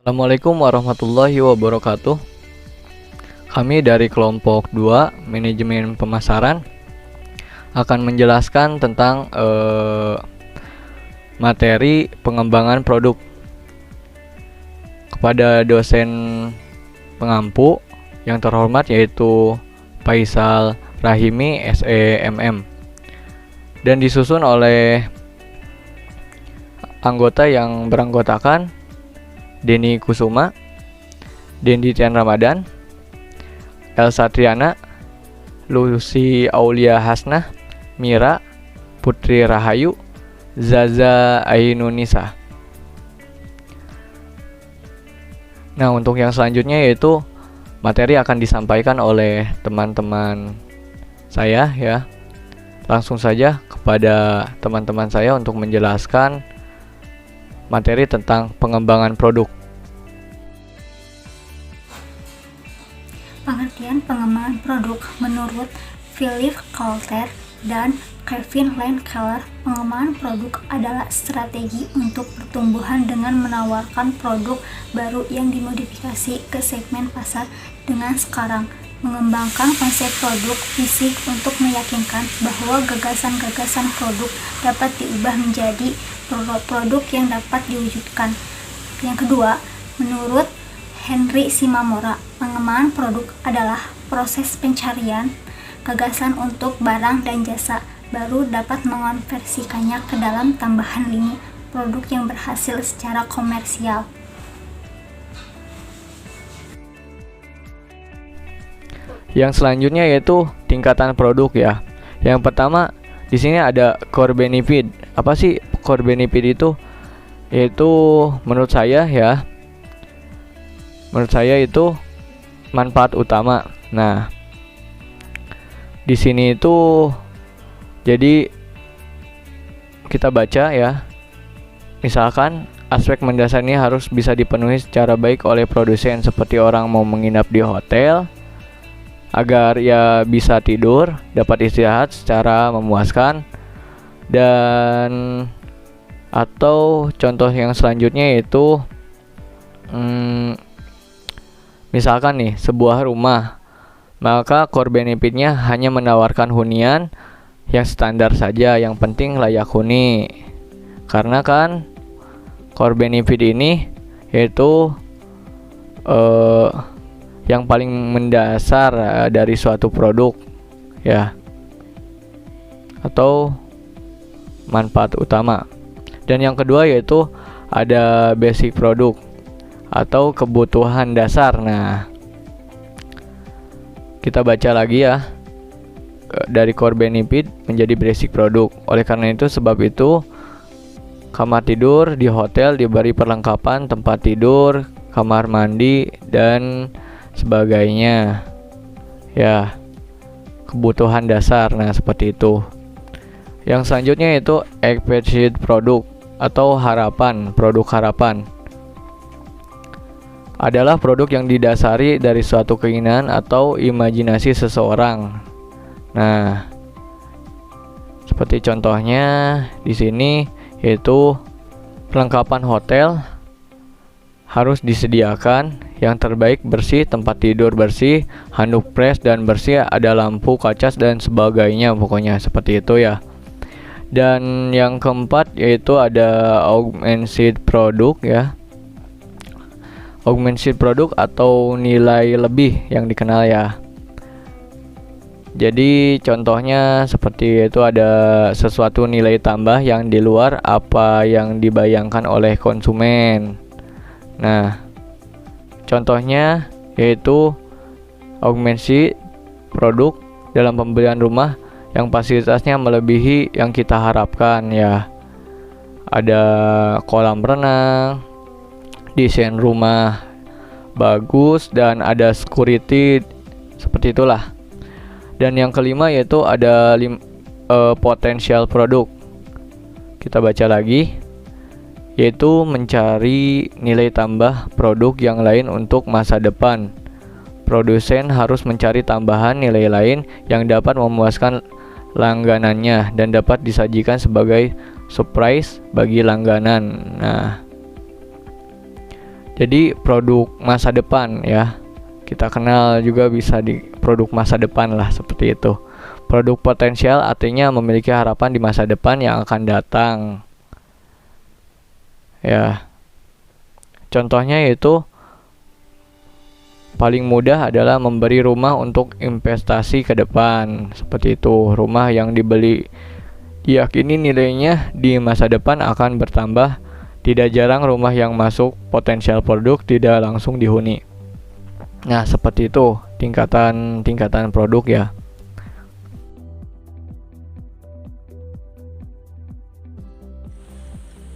Assalamualaikum warahmatullahi wabarakatuh. Kami dari kelompok 2 Manajemen Pemasaran akan menjelaskan tentang materi pengembangan produk kepada dosen pengampu yang terhormat, yaitu Faisal Rahimi SEMM, dan disusun oleh anggota yang beranggotakan Denny Kusuma, Dendi Tian Ramadan, Elsa Triana, Lucy Aulia Hasnah, Mira, Putri Rahayu, Zaza Ainunisa. Nah, untuk yang selanjutnya yaitu materi akan disampaikan oleh teman-teman saya ya. Langsung saja kepada teman-teman saya untuk menjelaskan materi tentang pengembangan produk. Pengertian pengembangan produk menurut Philip Kotler dan Kevin Lane Keller, pengembangan produk adalah strategi untuk pertumbuhan dengan menawarkan produk baru yang dimodifikasi ke segmen pasar dengan sekarang, mengembangkan konsep produk fisik untuk meyakinkan bahwa gagasan-gagasan produk dapat diubah menjadi produk yang dapat diwujudkan. Yang kedua, menurut Henry Shimamura, pengembangan produk adalah proses pencarian gagasan untuk barang dan jasa baru dapat mengonversikannya ke dalam tambahan lini produk yang berhasil secara komersial. Yang selanjutnya yaitu tingkatan produk ya. Yang pertama di sini ada core benefit. Apa sih core benefit itu? Yaitu menurut saya itu manfaat utama. Nah, di sini itu jadi kita baca ya. Misalkan aspek mendasar ini harus bisa dipenuhi secara baik oleh produsen, seperti orang mau menginap di hotel agar ia bisa tidur, dapat istirahat secara memuaskan, dan atau contoh yang selanjutnya yaitu misalkan nih sebuah rumah, maka core benefitnya hanya menawarkan hunian yang standar saja, yang penting layak huni. Karena kan core benefit ini yaitu yang paling mendasar dari suatu produk ya, atau manfaat utama. Dan yang kedua yaitu ada basic produk atau kebutuhan dasar. Nah, kita baca lagi ya, dari core benefit menjadi basic produk. Oleh karena itu, sebab itu kamar tidur di hotel diberi perlengkapan tempat tidur, kamar mandi, dan sebagainya ya, kebutuhan dasar. Nah, seperti itu. Yang selanjutnya itu expected produk atau harapan. Produk harapan adalah produk yang didasari dari suatu keinginan atau imajinasi seseorang. Nah, seperti contohnya di sini yaitu perlengkapan hotel harus disediakan yang terbaik, bersih, tempat tidur bersih, handuk pres dan bersih, ada lampu kaca dan sebagainya, pokoknya seperti itu ya. Dan yang keempat yaitu ada augmented product ya. Augmented product atau nilai lebih yang dikenal ya. Jadi contohnya seperti itu, ada sesuatu nilai tambah yang di luar apa yang dibayangkan oleh konsumen. Nah, contohnya yaitu augmented produk dalam pembelian rumah yang fasilitasnya melebihi yang kita harapkan ya. Ada kolam renang, desain rumah bagus, dan ada security, seperti itulah. Dan yang kelima yaitu ada potensial produk. Kita baca lagi, yaitu mencari nilai tambah produk yang lain untuk masa depan. Produsen harus mencari tambahan nilai lain yang dapat memuaskan langganannya dan dapat disajikan sebagai surprise bagi langganan. Nah, Jadi produk masa depan ya, kita kenal juga bisa di produk masa depan lah, seperti itu. Produk potensial artinya memiliki harapan di masa depan yang akan datang ya. Contohnya yaitu paling mudah adalah memberi rumah untuk investasi ke depan, seperti itu. Rumah yang dibeli diyakini nilainya di masa depan akan bertambah. Tidak jarang rumah yang masuk potensial produk tidak langsung dihuni. Nah, seperti itu tingkatan produk ya.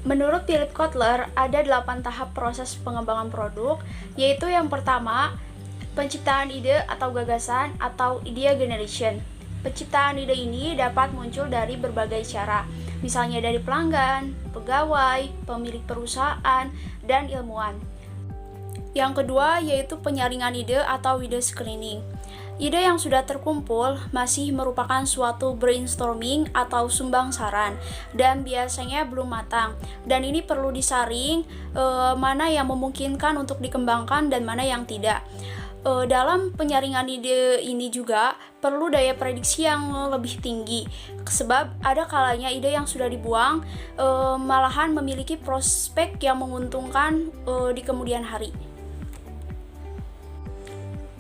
Menurut Philip Kotler, ada 8 tahap proses pengembangan produk, yaitu yang pertama, penciptaan ide atau gagasan atau idea generation. Penciptaan ide ini dapat muncul dari berbagai cara, misalnya dari pelanggan, pegawai, pemilik perusahaan, dan ilmuwan. Yang kedua yaitu penyaringan ide atau ide screening. Ide yang sudah terkumpul masih merupakan suatu brainstorming atau sumbang saran dan biasanya belum matang, dan ini perlu disaring mana yang memungkinkan untuk dikembangkan dan mana yang tidak. Dalam penyaringan ide ini juga perlu daya prediksi yang lebih tinggi, sebab ada kalanya ide yang sudah dibuang malahan memiliki prospek yang menguntungkan di kemudian hari.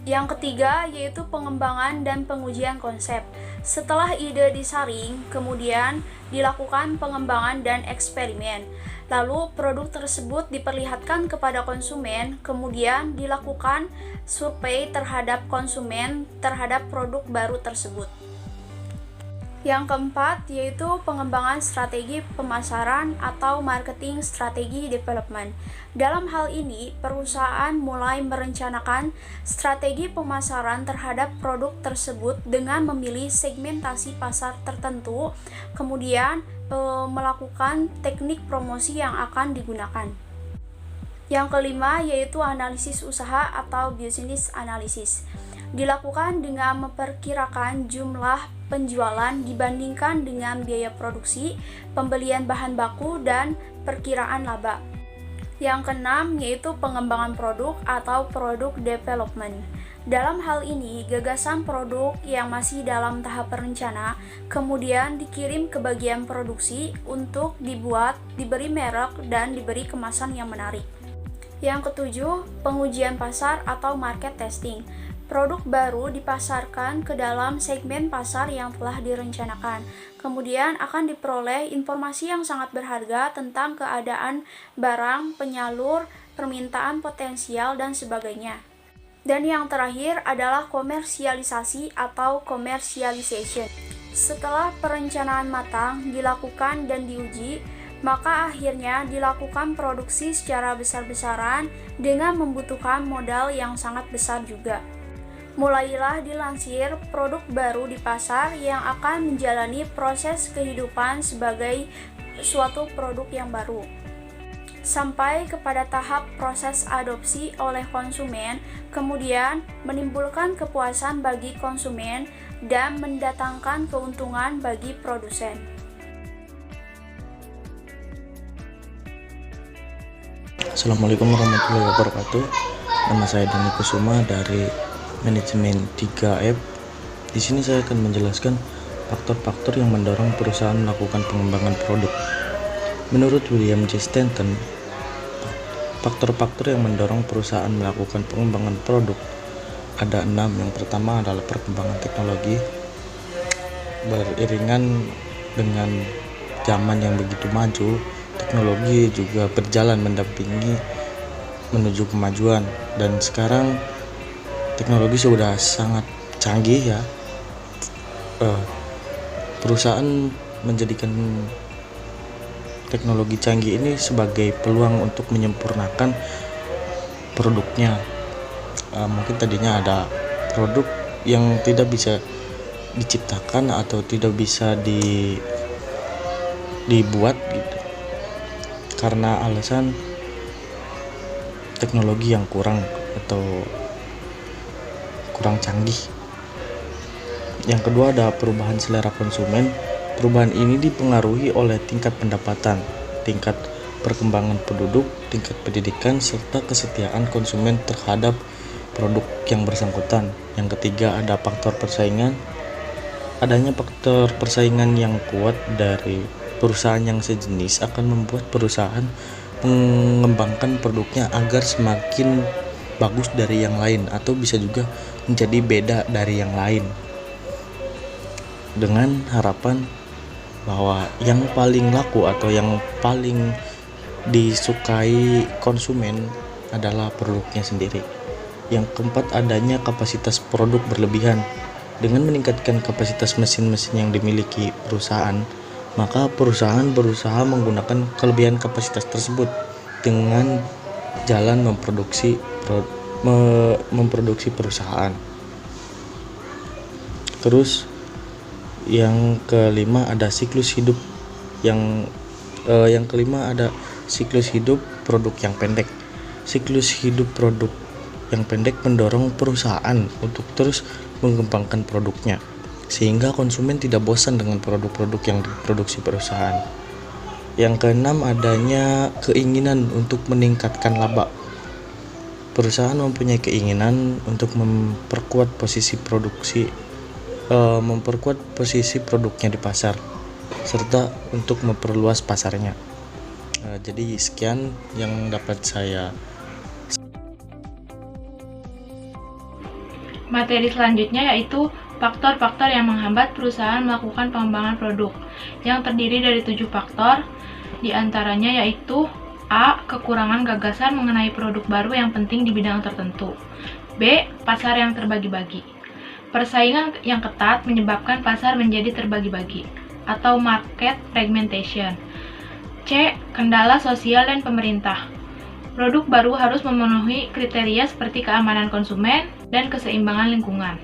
Yang ketiga yaitu pengembangan dan pengujian konsep. Setelah ide disaring, kemudian dilakukan pengembangan dan eksperimen. Lalu produk tersebut diperlihatkan kepada konsumen, kemudian dilakukan survei terhadap konsumen terhadap produk baru tersebut. Yang keempat yaitu pengembangan strategi pemasaran atau marketing strategi development. Dalam hal ini, perusahaan mulai merencanakan strategi pemasaran terhadap produk tersebut dengan memilih segmentasi pasar tertentu, kemudian melakukan teknik promosi yang akan digunakan. Yang kelima yaitu analisis usaha atau business analysis. Dilakukan dengan memperkirakan jumlah penjualan dibandingkan dengan biaya produksi, pembelian bahan baku, dan perkiraan laba. Yang keenam yaitu pengembangan produk atau product development. Dalam hal ini, gagasan produk yang masih dalam tahap perencana kemudian dikirim ke bagian produksi untuk dibuat, diberi merek, dan diberi kemasan yang menarik. Yang ketujuh, pengujian pasar atau market testing. Produk baru dipasarkan ke dalam segmen pasar yang telah direncanakan. Kemudian akan diperoleh informasi yang sangat berharga tentang keadaan barang, penyalur, permintaan potensial, dan sebagainya. Dan yang terakhir adalah komersialisasi atau commercialization. Setelah perencanaan matang, dilakukan dan diuji, maka akhirnya dilakukan produksi secara besar-besaran dengan membutuhkan modal yang sangat besar juga. Mulailah dilansir produk baru di pasar yang akan menjalani proses kehidupan sebagai suatu produk yang baru, sampai kepada tahap proses adopsi oleh konsumen, kemudian menimbulkan kepuasan bagi konsumen dan mendatangkan keuntungan bagi produsen. Assalamualaikum warahmatullahi wabarakatuh. Nama saya Dani Kusuma dari Manajemen 3F. Di sini saya akan menjelaskan faktor-faktor yang mendorong perusahaan melakukan pengembangan produk. Menurut William J. Stanton, faktor-faktor yang mendorong perusahaan melakukan pengembangan produk ada 6. Yang pertama adalah perkembangan teknologi. Beriringan dengan zaman yang begitu maju, teknologi juga berjalan mendampingi menuju kemajuan, dan sekarang teknologi sudah sangat canggih ya. Perusahaan menjadikan teknologi canggih ini sebagai peluang untuk menyempurnakan produknya. Mungkin tadinya ada produk yang tidak bisa diciptakan atau tidak bisa dibuat gitu, karena alasan teknologi yang kurang atau kurang canggih. Yang kedua ada perubahan selera konsumen. Perubahan ini dipengaruhi oleh tingkat pendapatan, tingkat perkembangan penduduk, tingkat pendidikan, serta kesetiaan konsumen terhadap produk yang bersangkutan. Yang ketiga ada faktor persaingan. Adanya faktor persaingan yang kuat dari perusahaan yang sejenis akan membuat perusahaan mengembangkan produknya agar semakin bagus dari yang lain, atau bisa juga menjadi beda dari yang lain, dengan harapan bahwa yang paling laku atau yang paling disukai konsumen adalah produknya sendiri. Yang keempat adanya kapasitas produk berlebihan. Dengan meningkatkan kapasitas mesin-mesin yang dimiliki perusahaan, maka perusahaan berusaha menggunakan kelebihan kapasitas tersebut dengan jalan memproduksi perusahaan. Terus yang kelima ada siklus hidup yang kelima ada siklus hidup produk yang pendek. Siklus hidup produk yang pendek mendorong perusahaan untuk terus mengembangkan produknya, sehingga konsumen tidak bosan dengan produk-produk yang diproduksi perusahaan. Yang keenam adanya keinginan untuk meningkatkan laba. Perusahaan mempunyai keinginan untuk memperkuat posisi produknya di pasar, serta untuk memperluas pasarnya. Jadi sekian yang dapat saya. Materi selanjutnya yaitu faktor-faktor yang menghambat perusahaan melakukan pengembangan produk, yang terdiri dari 7 faktor, di antaranya yaitu A. Kekurangan gagasan mengenai produk baru yang penting di bidang tertentu. B. Pasar yang terbagi-bagi. Persaingan yang ketat menyebabkan pasar menjadi terbagi-bagi, atau market fragmentation. C. Kendala sosial dan pemerintah. Produk baru harus memenuhi kriteria seperti keamanan konsumen dan keseimbangan lingkungan.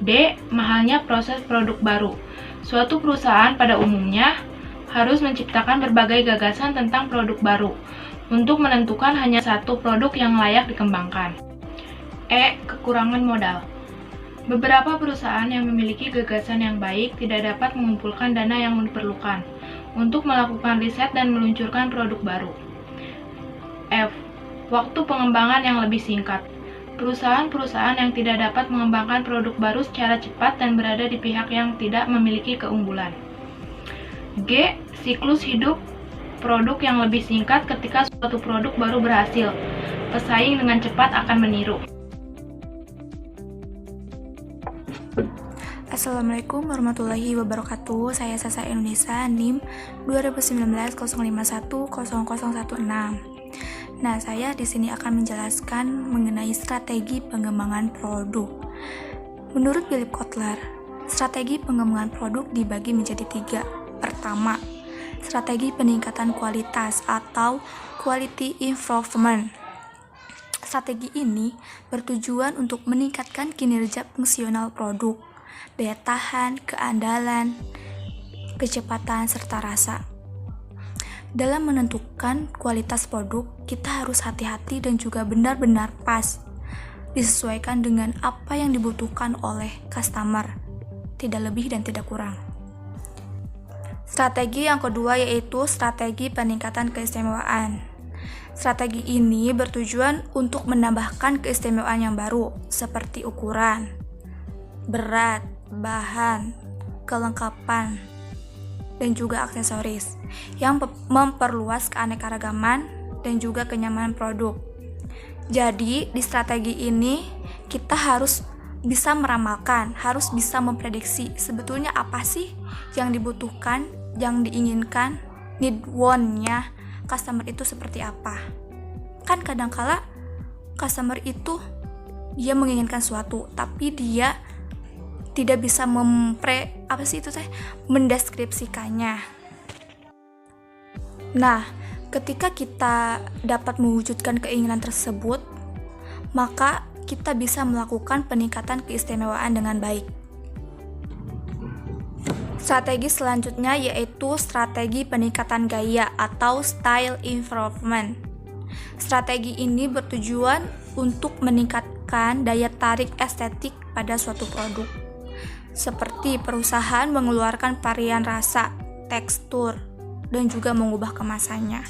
D. Mahalnya proses produk baru. Suatu perusahaan pada umumnya harus menciptakan berbagai gagasan tentang produk baru untuk menentukan hanya satu produk yang layak dikembangkan. E. Kekurangan modal. Beberapa perusahaan yang memiliki gagasan yang baik tidak dapat mengumpulkan dana yang diperlukan untuk melakukan riset dan meluncurkan produk baru. F. Waktu pengembangan yang lebih singkat. Perusahaan-perusahaan yang tidak dapat mengembangkan produk baru secara cepat dan berada di pihak yang tidak memiliki keunggulan. G. Siklus hidup produk yang lebih singkat. Ketika suatu produk baru berhasil, pesaing dengan cepat akan meniru. Assalamualaikum warahmatullahi wabarakatuh. Saya Sasa Indonesia, NIM 2019-051-0016. Nah, saya di sini akan menjelaskan mengenai strategi pengembangan produk. Menurut Philip Kotler, strategi pengembangan produk dibagi menjadi 3. Pertama, strategi peningkatan kualitas atau quality improvement. Strategi ini bertujuan untuk meningkatkan kinerja fungsional produk, daya tahan, keandalan, kecepatan, serta rasa. Dalam menentukan kualitas produk, kita harus hati-hati dan juga benar-benar pas, disesuaikan dengan apa yang dibutuhkan oleh customer, tidak lebih dan tidak kurang. Strategi yang kedua yaitu strategi peningkatan keistimewaan. Strategi ini bertujuan untuk menambahkan keistimewaan yang baru, seperti ukuran, berat, bahan, kelengkapan, dan juga aksesoris yang memperluas keanekaragaman dan juga kenyamanan produk. Jadi, di strategi ini kita harus bisa meramalkan, harus bisa memprediksi sebetulnya apa sih yang dibutuhkan, yang diinginkan, need want-nya customer itu seperti apa. Kan kadangkala customer itu dia menginginkan suatu, tapi dia tidak bisa mendeskripsikannya. Nah, ketika kita dapat mewujudkan keinginan tersebut, maka kita bisa melakukan peningkatan keistimewaan dengan baik. Strategi selanjutnya yaitu strategi peningkatan gaya atau style improvement. Strategi ini bertujuan untuk meningkatkan daya tarik estetik pada suatu produk, seperti perusahaan mengeluarkan varian rasa, tekstur, dan juga mengubah kemasannya.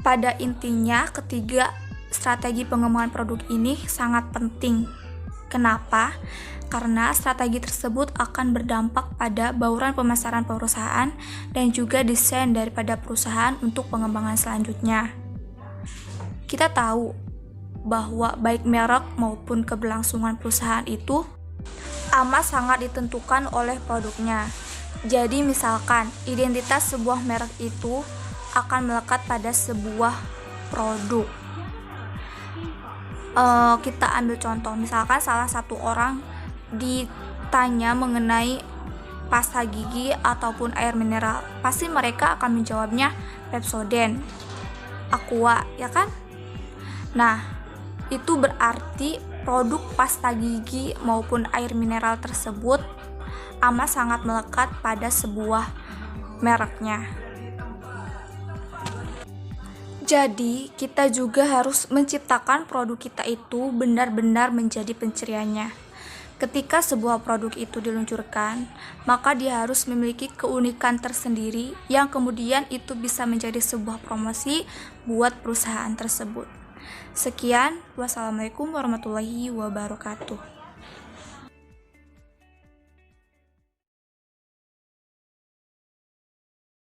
Pada intinya, ketiga strategi pengembangan produk ini sangat penting. Kenapa? Karena strategi tersebut akan berdampak pada bauran pemasaran perusahaan dan juga desain daripada perusahaan untuk pengembangan selanjutnya. Kita tahu bahwa baik merek maupun keberlangsungan perusahaan itu amat sangat ditentukan oleh produknya. Jadi misalkan identitas sebuah merek itu akan melekat pada sebuah produk. Kita ambil contoh, misalkan salah satu orang ditanya mengenai pasta gigi ataupun air mineral, pasti mereka akan menjawabnya Pepsodent, Aqua, ya kan? Nah, itu berarti produk pasta gigi maupun air mineral tersebut amat sangat melekat pada sebuah mereknya. Jadi, kita juga harus menciptakan produk kita itu benar-benar menjadi penceriannya. Ketika sebuah produk itu diluncurkan, maka dia harus memiliki keunikan tersendiri yang kemudian itu bisa menjadi sebuah promosi buat perusahaan tersebut. Sekian, wassalamualaikum warahmatullahi wabarakatuh.